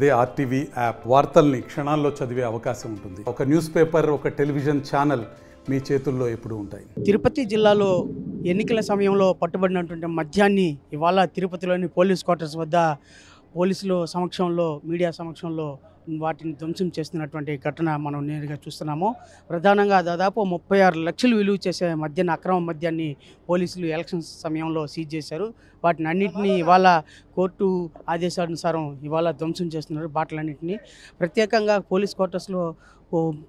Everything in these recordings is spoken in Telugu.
అదే ఆర్టీవీ యాప్ వార్తల్ని క్షణాల్లో చదివే అవకాశం ఉంటుంది. ఒక న్యూస్ పేపర్, ఒక టెలివిజన్ ఛానల్ మీ చేతుల్లో ఎప్పుడూ ఉంటాయి. తిరుపతి జిల్లాలో ఎన్నికల సమయంలో పట్టుబడినటువంటి మద్యాన్ని ఇవాళ తిరుపతిలోని పోలీస్ క్వార్టర్స్ వద్ద పోలీసుల సమక్షంలో, మీడియా సమక్షంలో వాటిని ధ్వంసం చేస్తున్నటువంటి ఘటన మనం నేరుగా చూస్తున్నాము. ప్రధానంగా దాదాపు 36 లక్షలు విలువ చేసే అక్రమ మద్యాన్ని పోలీసులు ఎలక్షన్స్ సమయంలో సీజ్ చేశారు. వాటిని అన్నింటినీ ఇవాళ కోర్టు ఆదేశానుసారం ఇవాళ ధ్వంసం చేస్తున్నారు. బాటలన్నింటినీ ప్రత్యేకంగా పోలీస్ క్వార్టర్స్లో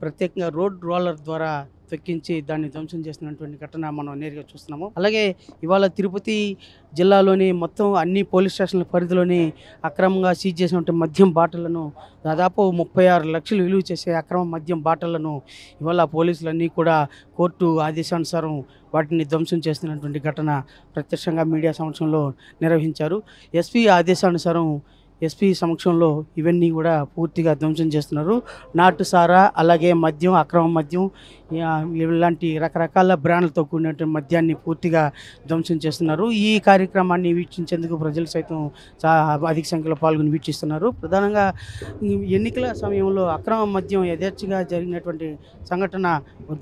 ప్రత్యేకంగా రోడ్ రోలర్ ద్వారా తొక్కించి దాన్ని ధ్వంసం చేస్తున్నటువంటి ఘటన మనం నేరుగా చూస్తున్నాము. అలాగే ఇవాళ తిరుపతి జిల్లాలోని మొత్తం అన్ని పోలీస్ స్టేషన్ల పరిధిలోని అక్రమంగా సీజ్ చేసినటువంటి మద్యం బాటలను దాదాపు 36 లక్షలు విలువ చేసే అక్రమ మద్యం బాటలను ఇవాళ పోలీసులన్నీ కూడా కోర్టు ఆదేశానుసారం వాటిని ధ్వంసం చేస్తున్నటువంటి ఘటన ప్రత్యక్షంగా మీడియా సమక్షంలో నిర్వహించారు. ఎస్పీ ఆదేశానుసారం ఎస్పీ సమక్షంలో ఇవన్నీ కూడా పూర్తిగా ధ్వంసం చేస్తున్నారు. నాటు సారా, అలాగే మద్యం, అక్రమ మద్యం, ఇలాంటి రకరకాల బ్రాండ్లతో కూడినటువంటి మద్యాన్ని పూర్తిగా ధ్వంసం చేస్తున్నారు. ఈ కార్యక్రమాన్ని వీక్షించేందుకు ప్రజలు సైతం అధిక సంఖ్యలో పాల్గొని వీక్షిస్తున్నారు. ప్రధానంగా ఎన్నికల సమయంలో అక్రమ మద్యం యథేచ్ఛగా జరిగినటువంటి సంఘటన,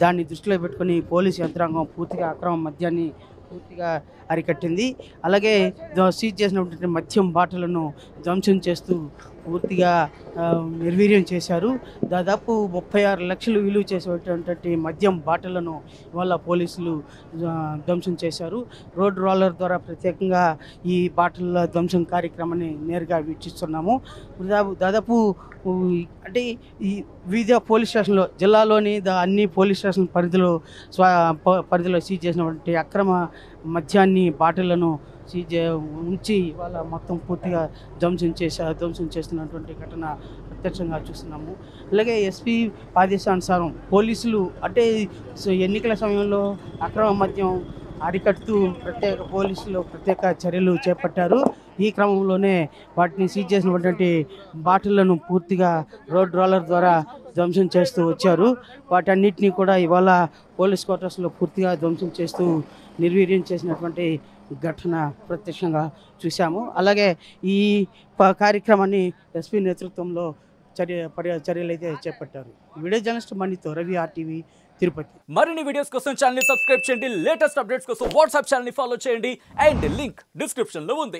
దాన్ని దృష్టిలో పెట్టుకొని పోలీసు యంత్రాంగం పూర్తిగా అక్రమ మద్యాన్ని పూర్తిగా అరికట్టింది. అలాగే సీజ్ చేసినటువంటి మద్యం బాటలను ధ్వంసం చేస్తూ పూర్తిగా నిర్వీర్యం చేశారు. దాదాపు 36 లక్షలు విలువ చేసేటటువంటి మద్యం బాటలను ఇవాళ పోలీసులు ధ్వంసం చేశారు. రోడ్ రోలర్ ద్వారా ప్రత్యేకంగా ఈ బాటల ధ్వంసం కార్యక్రమాన్ని నేరుగా వీక్షిస్తున్నాము. దాదాపు అంటే ఈ వివిధ పోలీస్ స్టేషన్లో, జిల్లాలోని అన్ని పోలీస్ స్టేషన్ పరిధిలో సీజ్ చేసినటువంటి అక్రమ మద్యాన్ని, బాటలను ఉంచి వాళ్ళ మొత్తం పూర్తిగా ధ్వంసం చేస్తున్నటువంటి ఘటన ప్రత్యక్షంగా చూస్తున్నాము. అలాగే ఎస్పీ ఆదేశానుసారం పోలీసులు అంటే ఎన్నికల సమయంలో అక్రమ మద్యం అరికడుతూ పోలీసులు ప్రత్యేక చర్యలు చేపట్టారు. ఈ క్రమంలోనే వాటిని సీజ్ చేసినటువంటి బాటిళ్లను పూర్తిగా రోడ్ రోలర్ ద్వారా ధ్వంసం చేస్తూ వచ్చారు. వాటన్నిటినీ కూడా ఇవాళ పోలీస్ క్వార్టర్స్లో పూర్తిగా ధ్వంసం చేస్తూ నిర్వీర్యం చేసినటువంటి ఘటన ప్రత్యక్షంగా చూశాము. అలాగే ఈ కార్యక్రమాన్ని ఎస్పీ నేతృత్వంలో చర్యలు అయితే చేపట్టారు. వీడియో జర్నలిస్ట్ మణితో రవి, ఆర్టీవీ, తిరుపతి. మరిన్ని వీడియోస్ కోసం ఛానల్ ని సబ్స్క్రైబ్ చేయండి. లేటెస్ట్ అప్డేట్స్ కోసం వాట్సాప్ ఛానల్ ని ఫాలో చేయండి. అండ్ లింక్ డిస్క్రిప్షన్ లో ఉంది.